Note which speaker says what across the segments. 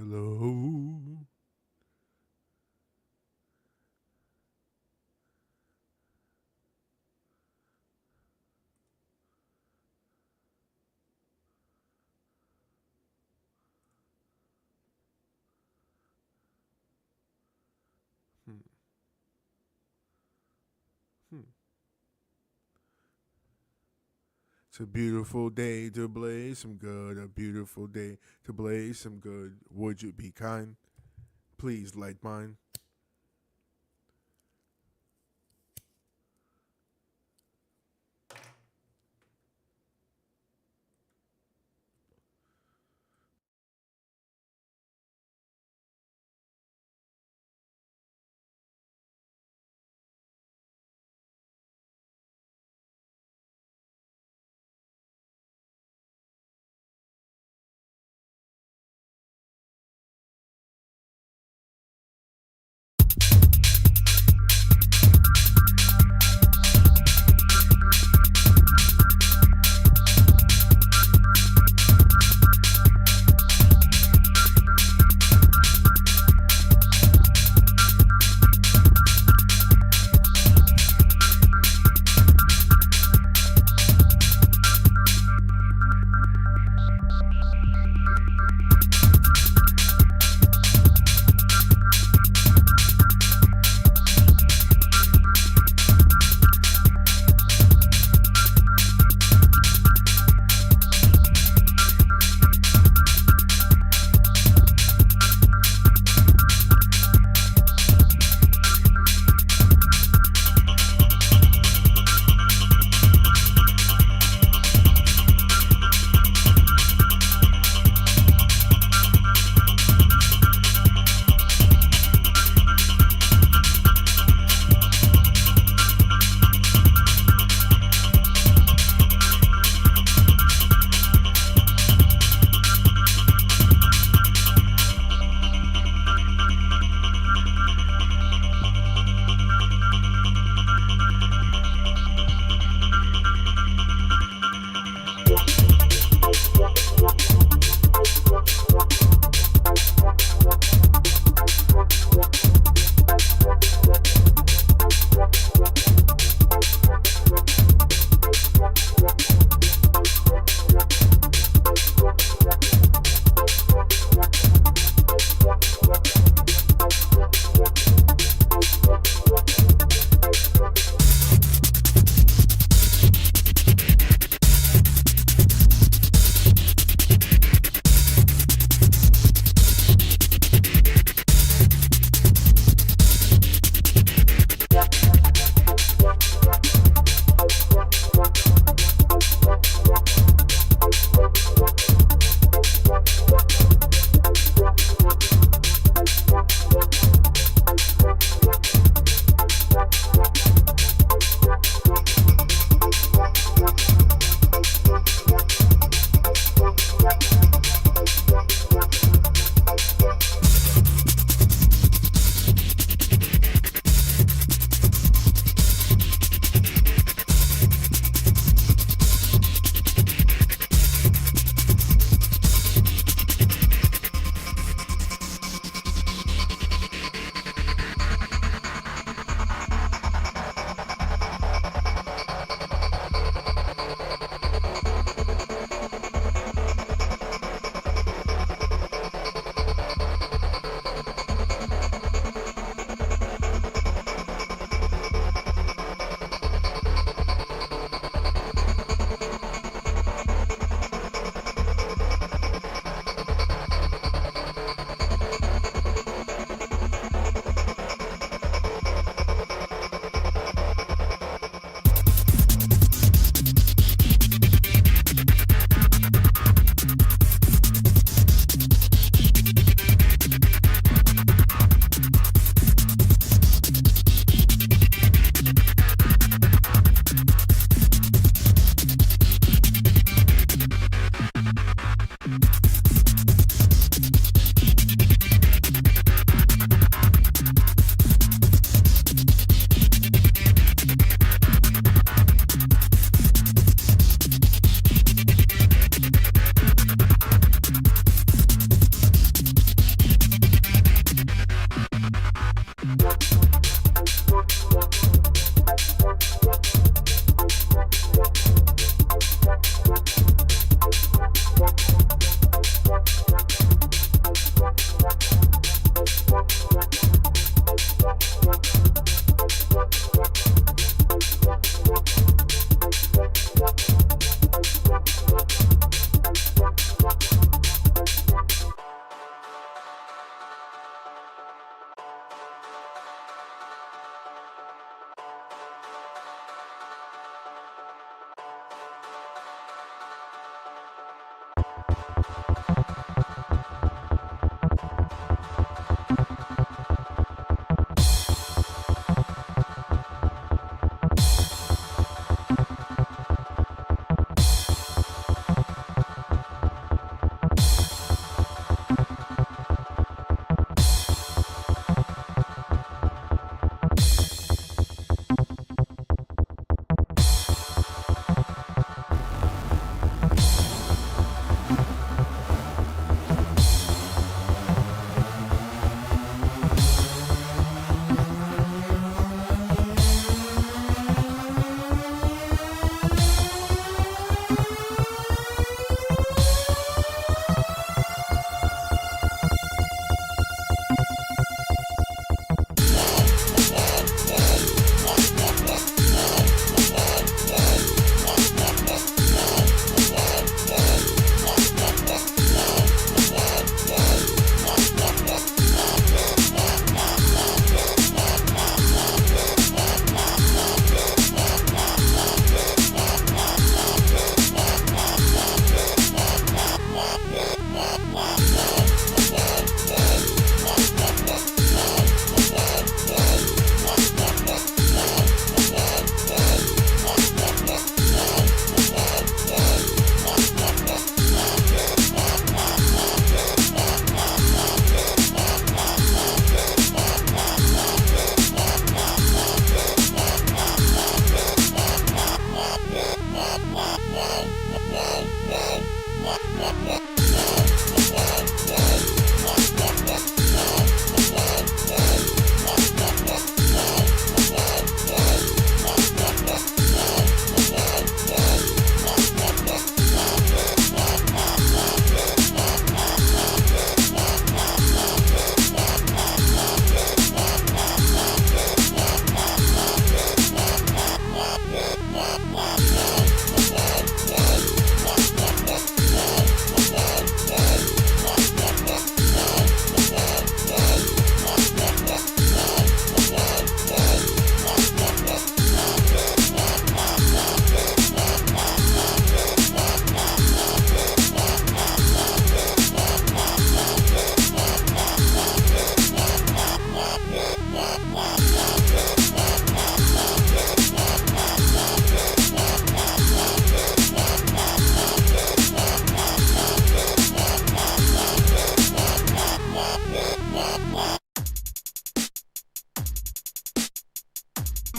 Speaker 1: Hello. Hmm. Hmm. It's a beautiful day to blaze some good. A beautiful day to blaze some good. Would you be kind? Please light mine.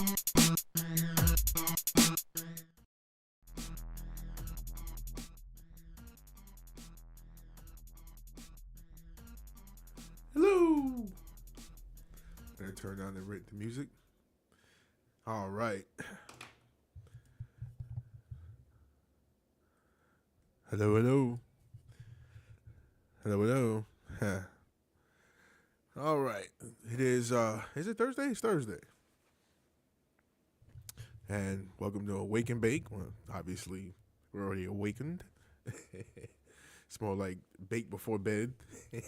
Speaker 1: Hello. Gonna turn down the music. All right. Hello, hello. Hello, hello. Huh. All right. It is it Thursday? It's Thursday. And welcome to Awake and Bake. Well, obviously, we're already awakened. It's more like bake before bed. I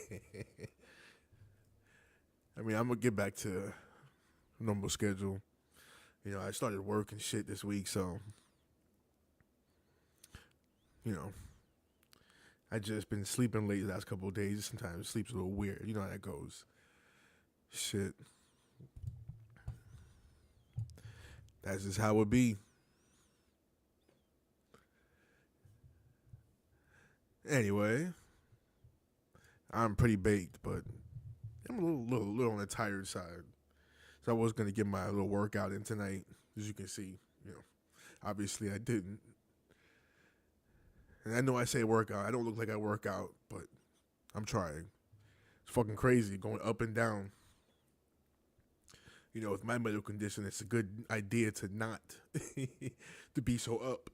Speaker 1: mean, I'm gonna get back to normal schedule. You know, I started work and shit this week, so you know, I just been sleeping late the last couple of days. Sometimes sleep's a little weird. You know how that goes. Shit. That's just how it be. Anyway, I'm pretty baked, but I'm a little on the tired side. So I was gonna get my little workout in tonight, as you can see. You know, obviously I didn't. And I know I say workout. I don't look like I work out, but I'm trying. It's fucking crazy going up and down. You know, with my medical condition, it's a good idea to not to be so up.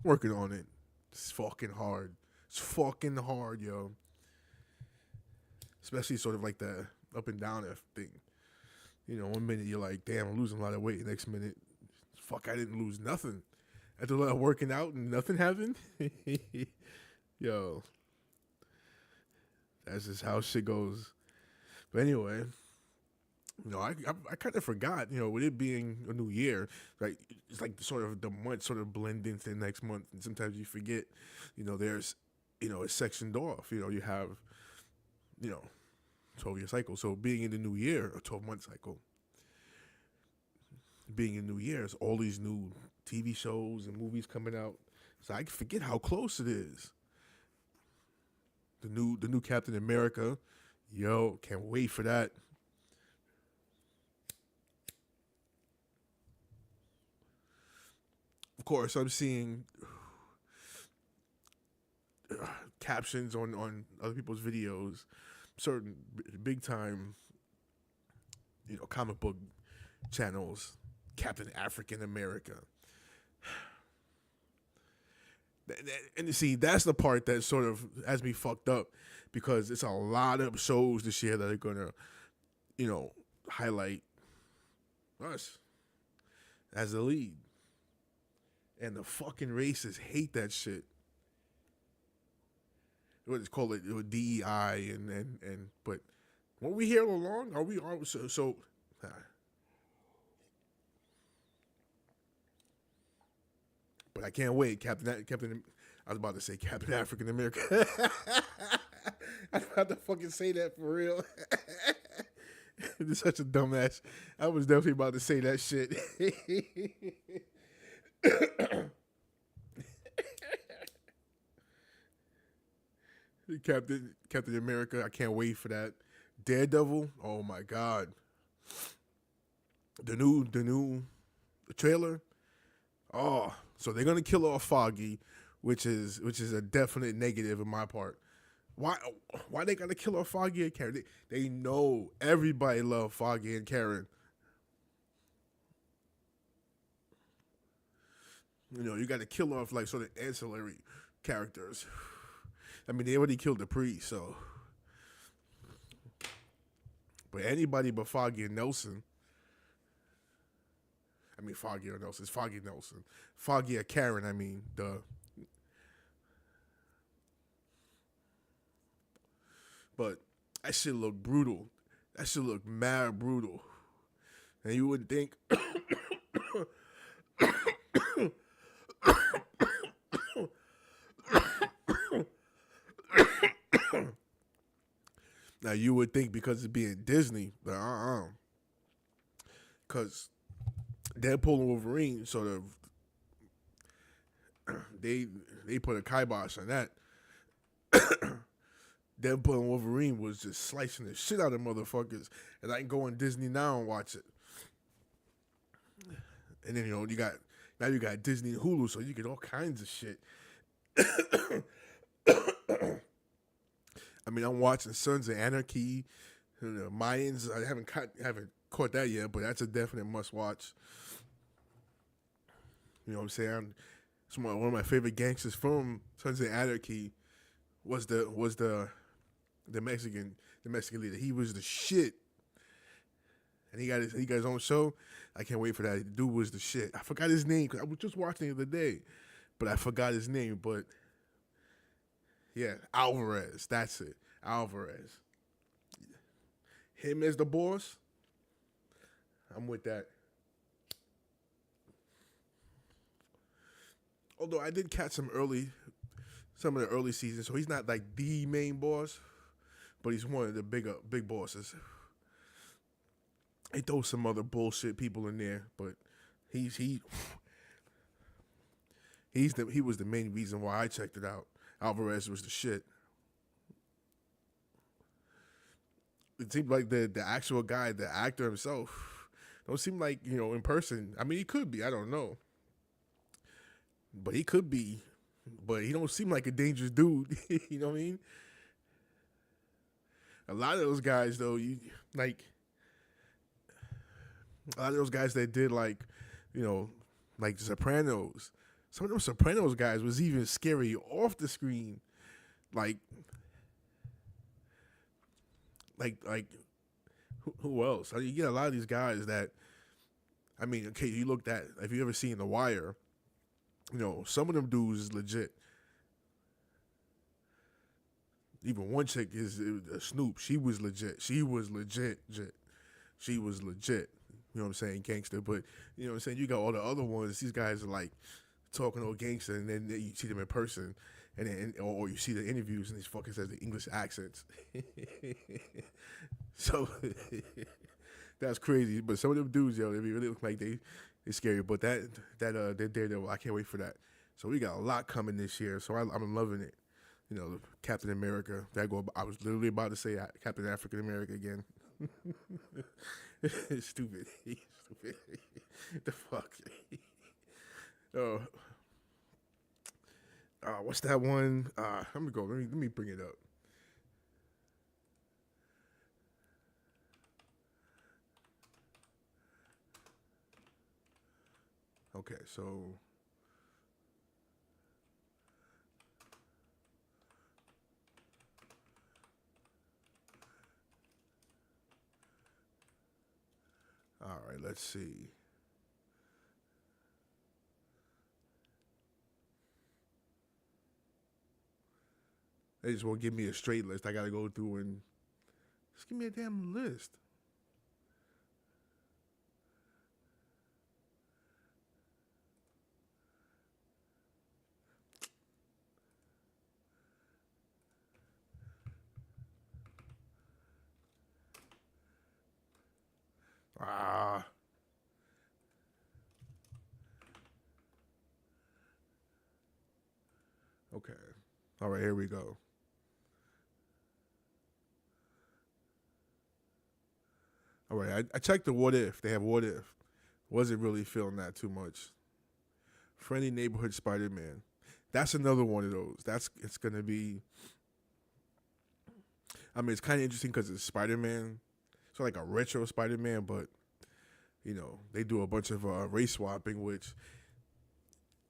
Speaker 1: Working on it. It's fucking hard. It's fucking hard, yo. Especially sort of like the up and down thing. You know, one minute you're like, damn, I'm losing a lot of weight. The next minute, fuck, I didn't lose nothing. After a lot of working out and nothing happened. Yo. That's just how shit goes. But anyway, you know, I kind of forgot, you know, with it being a new year, like it's like sort of the month sort of blend into the next month, and sometimes you forget, you know, there's, you know, it's sectioned off. You know, you have, you know, 12-year cycle. So being in the new year, a 12-month cycle. Being in New Year's, all these new TV shows and movies coming out, so I forget how close it is. The new Captain America, yo, can't wait for that. Of course, I'm seeing captions on other people's videos, certain big time, you know, comic book channels, Captain African America. And you see, that's the part that sort of has me fucked up because it's a lot of shows this year that are gonna, you know, highlight us as the lead. And the fucking racists hate that shit. What it's called it DEI and but when we here along, are we all so but I can't wait, Captain. I was about to say Captain African America. I was about to fucking say that for real. It's such a dumbass. I was definitely about to say that shit. Captain America. I can't wait for that. Daredevil. Oh my god. The new trailer. Oh, so they're gonna kill off Foggy, which is a definite negative in my part. Why they gotta kill off Foggy and Karen? They know everybody love Foggy and Karen. You know, you got to kill off like sort of ancillary characters. I mean, they already killed the priest, so. But anybody but Foggy and Nelson. I mean, Foggy or Nelson. It's Foggy Nelson. Foggy or Karen, I mean, duh. But that shit look brutal. That shit look mad brutal. And you wouldn't think. Now you would think because it's being Disney, but because Deadpool and Wolverine sort of they put a kibosh on that. Deadpool and Wolverine was just slicing the shit out of motherfuckers, and I can go on Disney now and watch it. And then you got Disney and Hulu, so you get all kinds of shit. I mean, I'm watching Sons of Anarchy, Mayans. I haven't caught that yet, but that's a definite must watch. You know what I'm saying? It's one of my favorite gangsters from Sons of Anarchy was the Mexican leader. He was the shit, and he got his own show. I can't wait for that. The dude was the shit. I forgot his name because I was just watching it the other day, but I forgot his name. But yeah, Alvarez. That's it. Alvarez. Him as the boss. I'm with that. Although I did catch some of the early seasons, so he's not like the main boss, but he's one of the big bosses. They throw some other bullshit people in there, but he he was the main reason why I checked it out. Alvarez was the shit. It seemed like the actual guy, the actor himself, don't seem like in person. I mean, he could be. I don't know, but he could be. But he don't seem like a dangerous dude. You know what I mean? A lot of those guys, though, a lot of those guys that did like Sopranos. Some of those Sopranos guys was even scary off the screen. Like who else? I mean, you get a lot of these guys that, I mean, okay, you looked at, if you ever seen The Wire, some of them dudes is legit. Even one chick is Snoop. She was legit. She was legit. She was legit. You know what I'm saying? Gangster. But, you know what I'm saying? You got all the other ones. These guys are like talking all gangster, and then you see them in person, and then or you see the interviews, and these fuckers has the English accents. So that's crazy. But some of them dudes, they really look like they scary. But that they're Daredevil, I can't wait for that. So we got a lot coming this year. So I'm loving it. Captain America. I was literally about to say Captain African America again. Stupid. Stupid. The fuck. Oh, what's that one? Let me go. Let me bring it up. Okay, so all right, let's see. They just won't give me a straight list. I gotta go through and just give me a damn list. Ah, okay. All right, here we go. All right, I checked the what if. They have what if. Wasn't really feeling that too much. Friendly neighborhood Spider Man. That's another one of those. It's gonna be. I mean, it's kind of interesting because it's Spider Man. So like a retro Spider Man, but they do a bunch of race swapping, which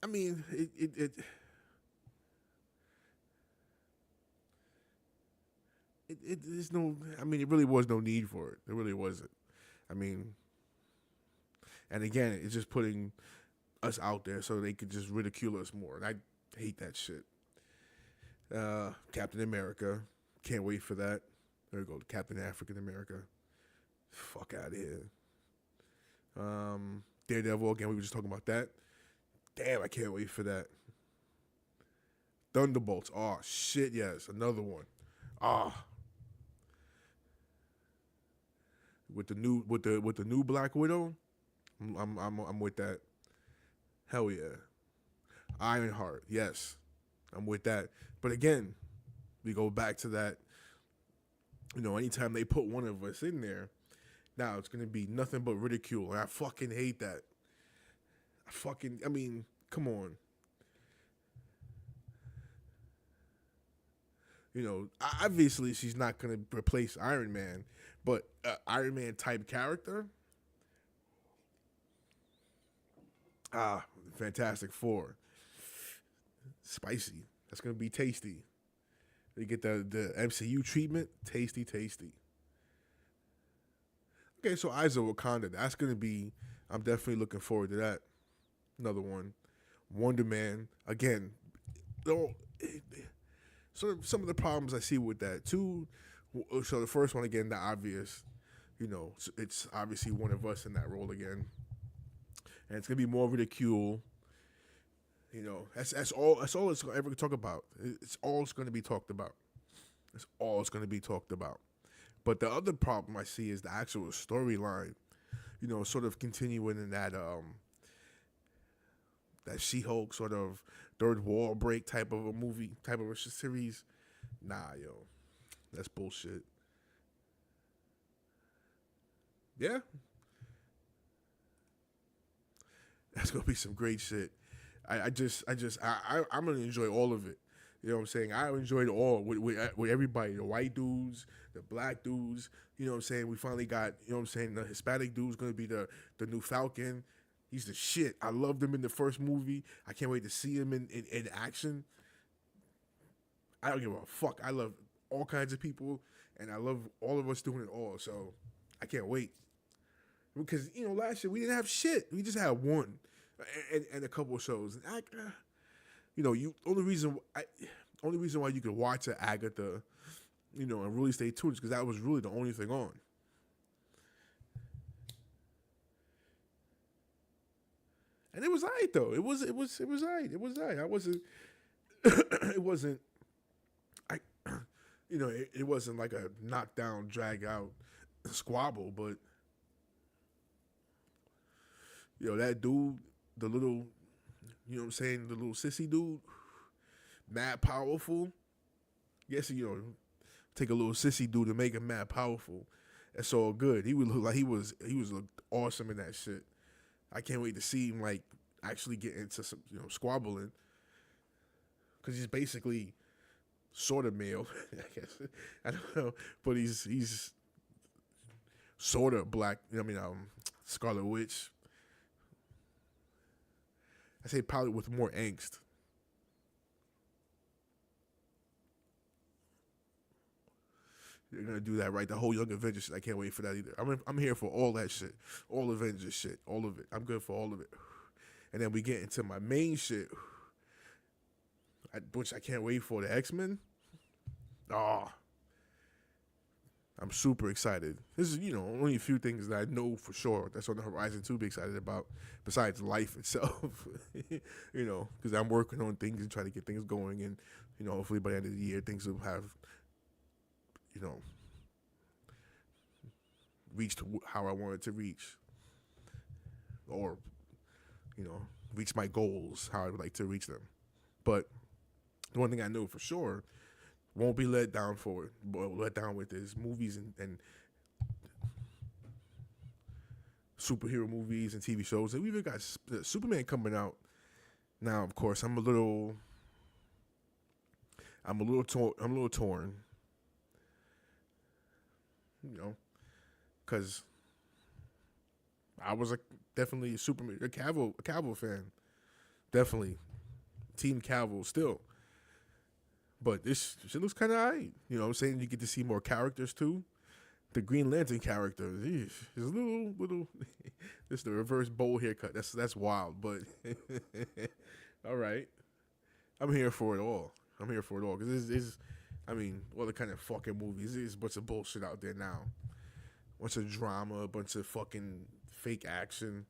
Speaker 1: I mean, it is no. I mean, it really was no need for it. There really wasn't. I mean, and again, it's just putting us out there so they could just ridicule us more, and I hate that shit. Captain America, can't wait for that. There we go, Captain African America. Fuck out of here. Daredevil again. We were just talking about that. Damn, I can't wait for that. Thunderbolts. Oh shit, yes, another one. Ah, with the new Black Widow. I'm with that. Hell yeah. Ironheart. Yes, I'm with that. But again, we go back to that. Anytime they put one of us in there, now it's gonna be nothing but ridicule, and I fucking hate that. Fucking, I mean, come on. You know, obviously she's not gonna replace Iron Man, but Iron Man type character, Fantastic Four, spicy. That's gonna be tasty. You get the MCU treatment, tasty, tasty. Okay, so Eyes of Wakanda, that's gonna be. I'm definitely looking forward to that. Another one, Wonder Man again. Though, sort of some of the problems I see with that too. So the first one again, the obvious. You know, it's obviously one of us in that role again, and it's gonna be more ridicule. You know, that's all. That's all it's ever talk about. It's all it's gonna be talked about. It's all it's gonna be talked about. But the other problem I see is the actual storyline. You know, sort of continuing in that She-Hulk sort of third wall break type of a movie, type of a series. Nah, yo, that's bullshit. Yeah, that's gonna be some great shit. I'm gonna enjoy all of it. You know what I'm saying? I enjoyed it all with everybody, the white dudes, the black dudes. You know what I'm saying? We finally got, you know what I'm saying, the Hispanic dude's gonna be the new Falcon. He's the shit. I loved him in the first movie. I can't wait to see him in action. I don't give a fuck. I love all kinds of people, and I love all of us doing it all. So I can't wait. Because, you know, last year we didn't have shit. We just had one and a couple of shows. And you know, only reason why you could watch Agatha, you know, and really stay tuned is because that was really the only thing on. And it was alright though. It was alright. It was alright. I wasn't it wasn't I you know, it wasn't like a knockdown, drag out squabble, but you know, that dude, the little, you know what I'm saying, the little sissy dude, mad powerful. Yes, you know, take a little sissy dude to make him mad powerful. That's all good. He would look like he was looked awesome in that shit. I can't wait to see him like actually get into some, you know, squabbling because he's basically sort of male. I guess I don't know, but he's sort of black. I mean, Scarlet Witch. I say probably with more angst. They're gonna do that right. The whole Young Avengers shit. I can't wait for that either. I'm here for all that shit, all Avengers shit, all of it. I'm good for all of it. And then we get into my main shit, which I can't wait for, the X-Men. Oh, I'm super excited. This is, you know, only a few things that I know for sure that's on the horizon to be excited about, besides life itself. You know, because I'm working on things and trying to get things going, and you know, hopefully by the end of the year, things will have, you know, reached how I wanted to reach, or you know, reach my goals how I would like to reach them. But the one thing I know for sure won't be let down for, but let down with is movies and superhero movies and TV shows. And we even got Superman coming out now. Of course, I'm a little torn. You know, because I was definitely a Superman, a Cavill fan, definitely Team Cavill still. But this shit looks kind of alright. You know what I'm saying? You get to see more characters too. The Green Lantern character, is a little. This the reverse bowl haircut. That's wild, but all right. I'm here for it all. I'm here for it all because I mean, all the kind of fucking movies. There's a bunch of bullshit out there now. A bunch of drama, a bunch of fucking fake action.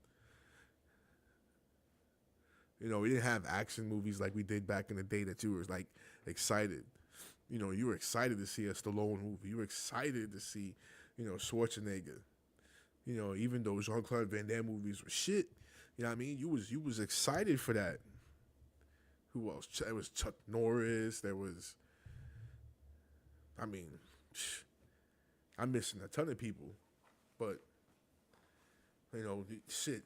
Speaker 1: You know, we didn't have action movies like we did back in the day that you were like excited. You know, you were excited to see a Stallone movie. You were excited to see, you know, Schwarzenegger. You know, even though Jean Claude Van Damme movies were shit, you know what I mean? You was excited for that. Who else? There was Chuck Norris. There was, I mean, I'm missing a ton of people, but you know, shit.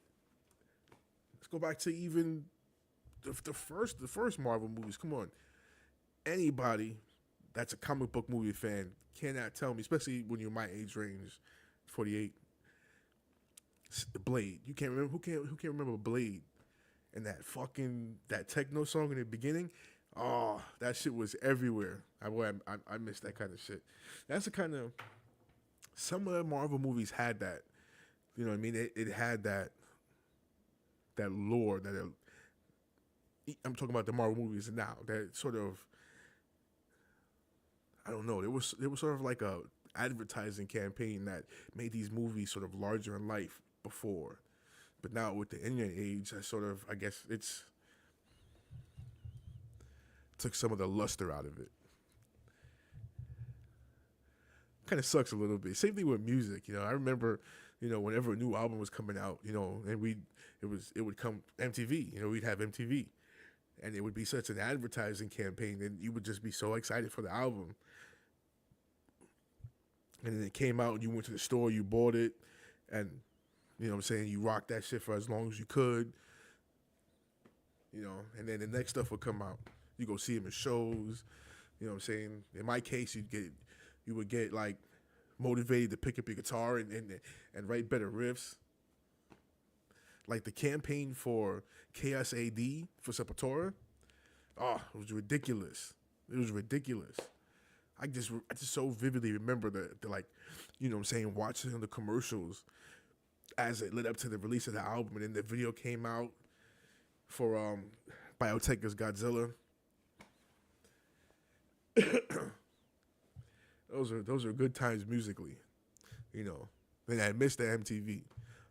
Speaker 1: Go back to even the first Marvel movies. Come on, anybody that's a comic book movie fan cannot tell me, especially when you're my age range, 48. Blade. You can't remember who can't remember Blade and that techno song in the beginning. Oh, that shit was everywhere. I miss that kind of shit. That's the kind of some of the Marvel movies had that. You know what I mean? It had that lore that I'm talking about the Marvel movies now. That sort of I don't know. It was sort of like a advertising campaign that made these movies sort of larger in life before. But now with the internet age, I guess it's took some of the luster out of it. Kind of sucks a little bit. Same thing with music. I remember, whenever a new album was coming out, and it would come MTV. We'd have MTV, and it would be such an advertising campaign, and you would just be so excited for the album. And then it came out, and you went to the store, you bought it, and what I'm saying, you rocked that shit for as long as you could. And then the next stuff would come out. You go see them in shows. What I'm saying? In my case, you would get like motivated to pick up your guitar and write better riffs. Like the campaign for KSAD for Sepultura. Oh, it was ridiculous. It was ridiculous. I just so vividly remember the like, what I'm saying, watching the commercials as it led up to the release of the album, and then the video came out for Biotech's Godzilla. Those are good times musically, And I miss the MTV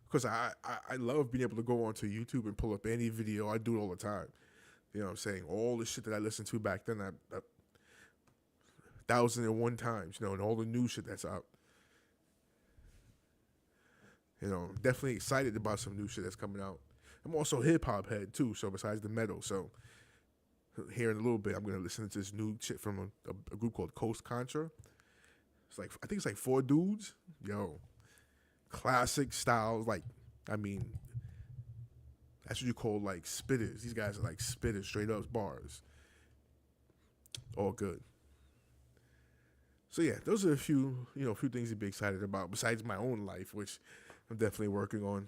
Speaker 1: because I love being able to go onto YouTube and pull up any video. I do it all the time. What I'm saying? All the shit that I listened to back then, I 1,001 times, and all the new shit that's out. Definitely excited about some new shit that's coming out. I'm also a hip hop head too, so besides the metal, so here in a little bit, I'm gonna listen to this new shit from a group called Coast Contra. I think it's like 4 dudes. Yo, classic styles. I mean, that's what you call like spitters. These guys are like spitters, straight up bars. All good. So yeah, those are a few things to be excited about besides my own life, which I'm definitely working on.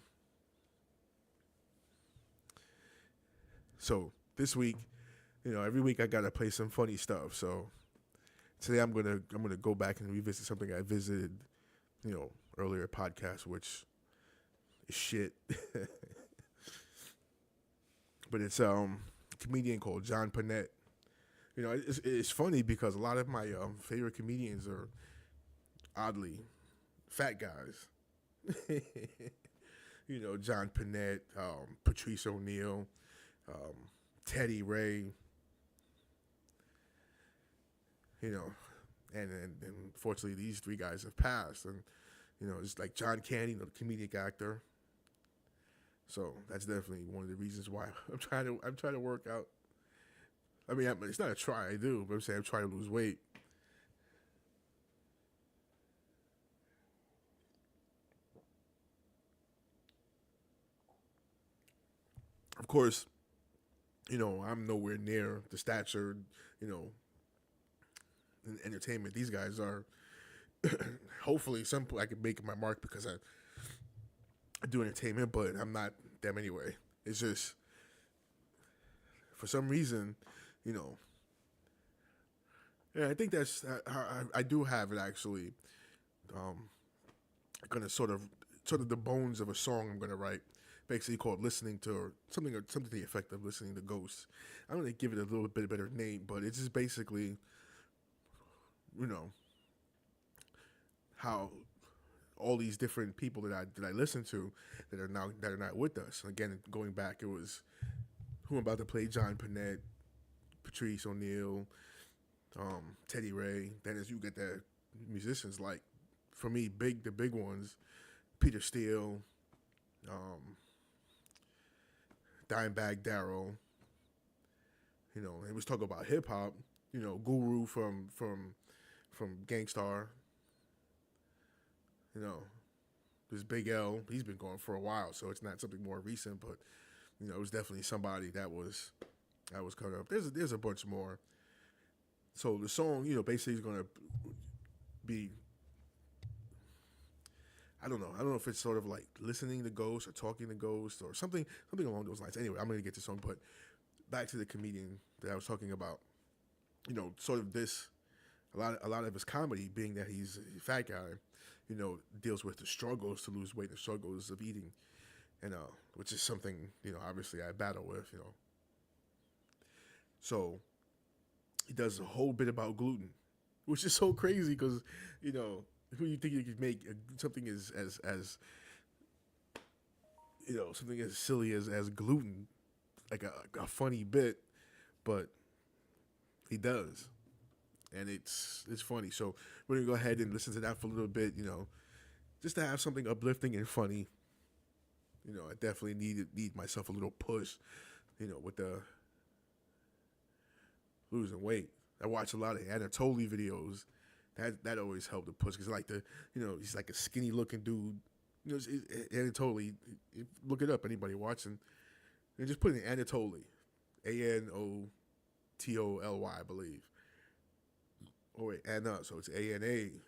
Speaker 1: So this week, every week I gotta play some funny stuff. So today I'm gonna go back and revisit something I visited, earlier podcast, which is shit. But it's a comedian called John Panette. It's funny because a lot of my favorite comedians are oddly fat guys. John Panette, Patrice O'Neal, Teddy Ray. And unfortunately these 3 guys have passed, and it's like John Candy, the comedic actor. So that's definitely one of the reasons why I'm trying to work out. I mean, it's not a try, I do, but I'm saying I'm trying to lose weight. Of course, I'm nowhere near the stature, in entertainment these guys are. Hopefully, some I can make my mark because I do entertainment, but I'm not them anyway. It's just for some reason, yeah, I think that's I do have it actually. Gonna sort of the bones of a song I'm gonna write, basically called "Listening to," or something to the effect of "Listening to Ghosts." I'm gonna give it a little bit better name, but it's just basically, how all these different people that I listen to that are not with us. Again, going back, it was who I'm about to play: John Panette, Patrice O'Neal, Teddy Ray. Then as you get the musicians, like for me, the big ones, Peter Steele, Dimebag Darrell. It was talking about hip hop. Guru from Gangstar. There's Big L. He's been going for a while, so it's not something more recent. But it was definitely somebody that was coming up. There's a bunch more. So the song, basically is gonna be, I don't know. I don't know if it's sort of like listening to ghosts or talking to ghosts or something along those lines. Anyway, I'm gonna get to the song, but back to the comedian that I was talking about. Sort of this, a lot of his comedy, being that he's a fat guy, deals with the struggles to lose weight, the struggles of eating, and which is something obviously I battle with. So he does a whole bit about gluten, which is so crazy because who you think you could make something as something as silly as gluten, like a funny bit, but he does, and it's funny. So we're gonna go ahead and listen to that for a little bit, just to have something uplifting and funny. I definitely need myself a little push, with the losing weight. I watch a lot of Anatoly videos. That always helped to push because he's like a skinny looking dude. Anatoly, look it up. Anybody watching, and just put in Anatoly, Anotoly, I believe. Oh wait, Anna. So it's Anatoly,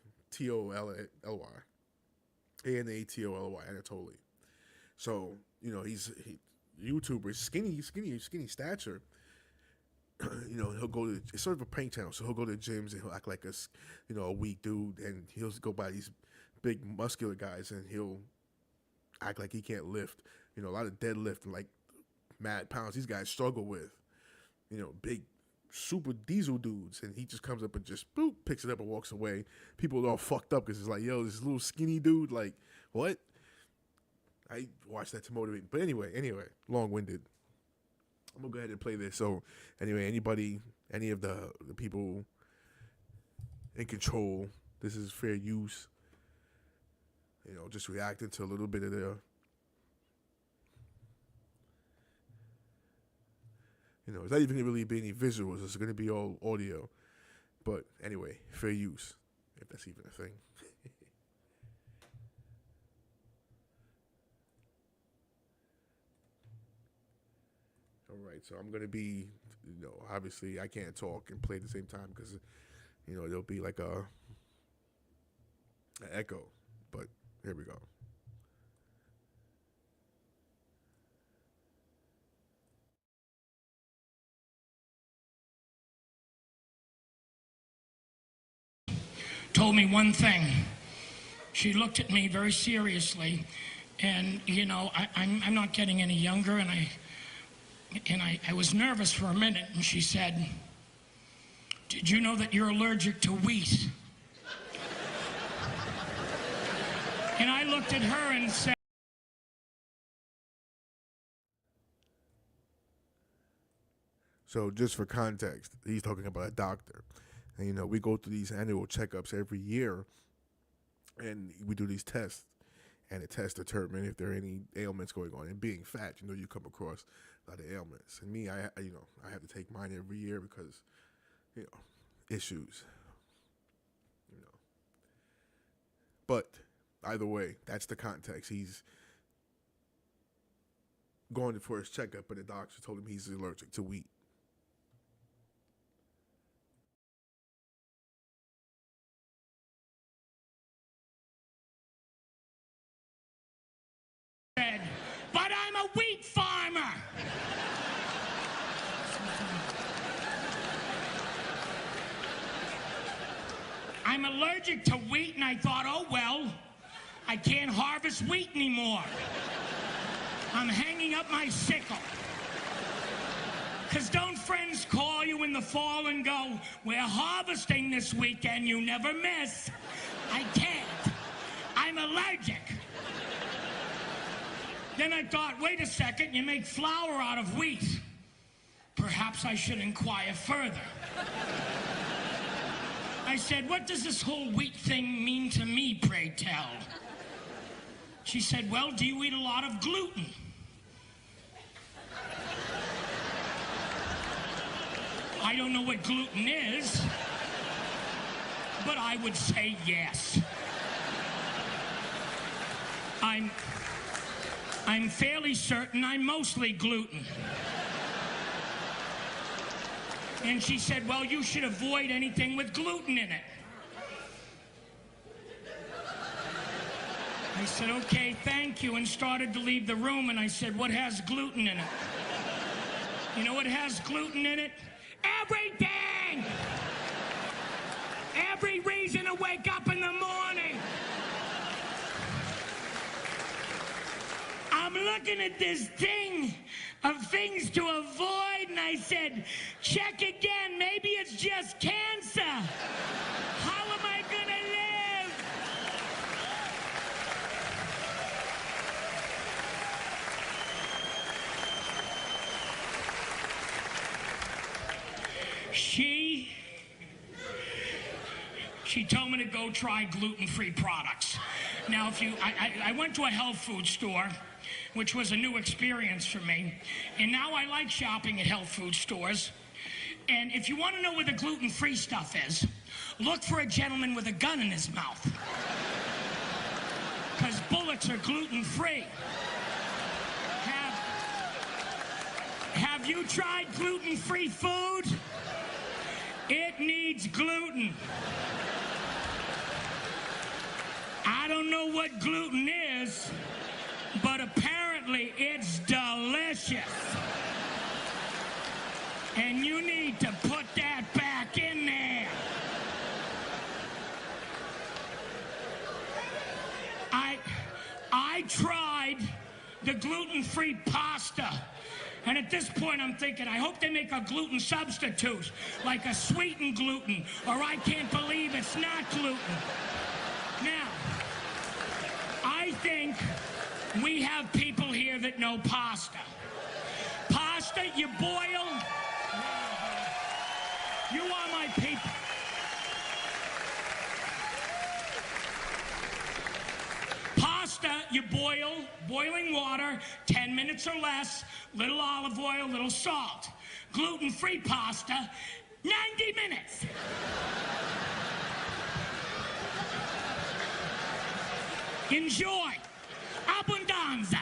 Speaker 1: Anatoly, Anatoly. So he's YouTuber, skinny stature. He'll go to, it's sort of a prank channel, so he'll go to gyms and he'll act like a weak dude, and he'll go by these big muscular guys, and he'll act like he can't lift. A lot of deadlift and like mad pounds these guys struggle with. Big super diesel dudes, and he just comes up and just boop, picks it up and walks away. People are all fucked up because it's like, yo, this little skinny dude, like, what? I watched that to motivate me. But anyway, long-winded. I'm going to go ahead and play this. So, anyway, any of the people in control, this is fair use. Just reacting to a little bit of it's not even going to really be any visuals. It's going to be all audio. But anyway, fair use, if that's even a thing. All right, so I'm going to be, obviously I can't talk and play at the same time because, there'll be like an echo. But here we go.
Speaker 2: Told me one thing. She looked at me very seriously, and I'm not getting any younger, and I was nervous for a minute, and she said, "Did you know that you're allergic to wheat?" And I looked at her and said,
Speaker 1: So just for context, he's talking about a doctor. And, we go through these annual checkups every year, and we do these tests. And the tests determine if there are any ailments going on. And being fat, you come across a lot of ailments. And me, I have to take mine every year because, issues. But either way, that's the context. He's going for his checkup, and the doctor told him he's allergic to wheat.
Speaker 2: "But I'm a wheat farmer." I'm allergic to wheat, and I thought, oh well, I can't harvest wheat anymore. I'm hanging up my sickle. Because don't friends call you in the fall and go, "We're harvesting this weekend, you never miss"? I can't. I'm allergic. Then I thought, wait a second, you make flour out of wheat. Perhaps I should inquire further. I said, "What does this whole wheat thing mean to me, pray tell?" She said, "Well, do you eat a lot of gluten?" I don't know what gluten is, but I would say yes. I'm fairly certain I'm mostly gluten. And she said, well, you should avoid anything with gluten in it. I said, okay, thank you, and started to leave the room, and I said, what has gluten in it? You know what has gluten in it? Everything! Every reason to wake up in the morning. I'm looking at this thing of things to avoid, and I said, check again, maybe it's just cancer. How am I gonna live? She told me to go try gluten-free products. Now, I went to a health food store, which was a new experience for me, and now I like shopping at health food stores. And if you want to know where the gluten-free stuff is, look for a gentleman with a gun in his mouth. Because bullets are gluten-free. Have you tried gluten-free food? It needs gluten. I don't know what gluten is, but apparently it's delicious. And you need to put that back in there. I tried the gluten-free pasta. And at this point, I'm thinking, I hope they make a gluten substitute, like a sweetened gluten, or I can't believe it's not gluten. Now, I think we have people here that know pasta. Pasta, you boil. You are my people. Pasta, you boil, boiling water, 10 minutes or less, little olive oil, little salt. Gluten-free pasta, 90 minutes. Enjoy. Abundanza.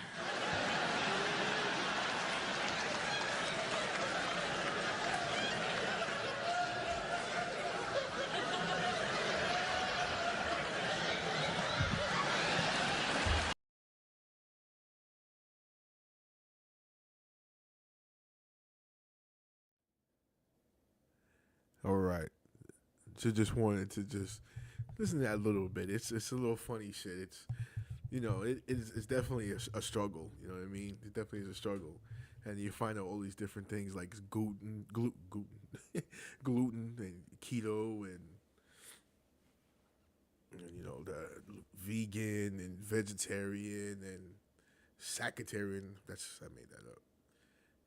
Speaker 1: All right. So just wanted to just listen to that a little bit. It's a little funny shit. It's it's definitely a struggle. You know what I mean? It definitely is a struggle, and you find out all these different things like gluten, gluten, and keto, and the vegan and vegetarian and sacatarian. I made that up.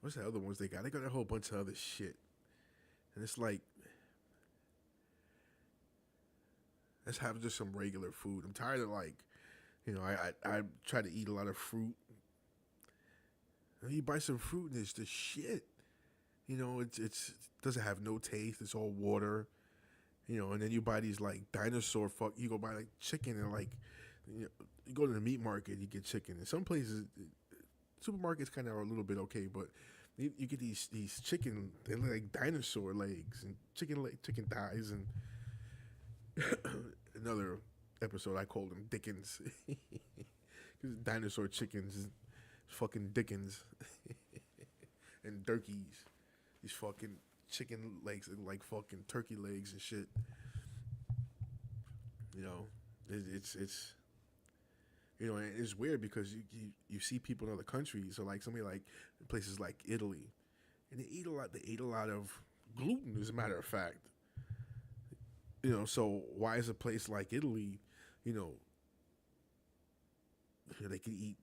Speaker 1: What's the other ones they got? They got a whole bunch of other shit, and it's like, let's have just some regular food. I'm tired of I try to eat a lot of fruit. And you buy some fruit and it's the shit. It doesn't have no taste. It's all water. And then you buy these like dinosaur fuck. You go buy like chicken and you go to the meat market, you get chicken. In some places, supermarkets kind of are a little bit okay, but you get these chicken. They look like dinosaur legs and chicken thighs and another episode I called them Dickens. Because dinosaur chickens is fucking Dickens. And turkeys. These fucking chicken legs look like fucking turkey legs and shit. It's weird because you see people in other countries, so like somebody like places like Italy, and they eat a lot of gluten, as a matter of fact. So why is a place like Italy, they can eat,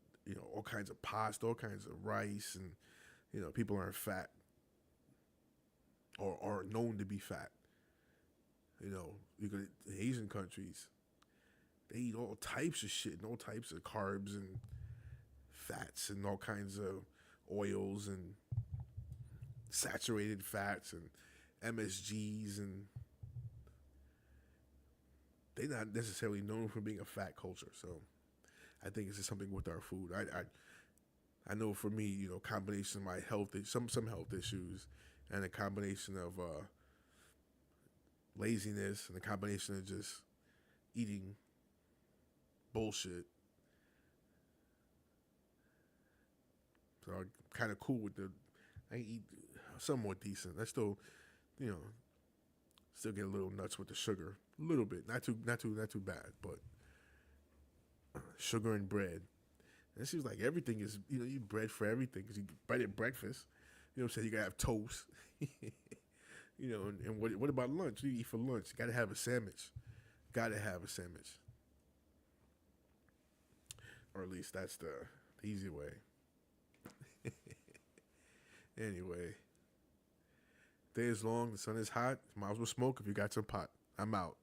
Speaker 1: all kinds of pasta, all kinds of rice, and, people aren't fat or are known to be fat. You go to Asian countries, they eat all types of shit and all types of carbs and fats and all kinds of oils and saturated fats and MSGs, and they're not necessarily known for being a fat culture. So I think it's just something with our food. I know for me, combination of my some health issues, and a combination of laziness, and a combination of just eating bullshit. So I'm kind of cool with I eat somewhat decent. I still, you know, still get a little nuts with the sugar, a little bit, not too bad, but sugar and bread. And it seems like everything is, you eat bread for everything because you bread at breakfast. You know what I'm saying? You gotta have toast. And what about lunch? What do you eat for lunch? You gotta have a sandwich. Gotta have a sandwich. Or at least that's the easy way. Anyway, day is long, the sun is hot. Might as well smoke if you got some pot. I'm out.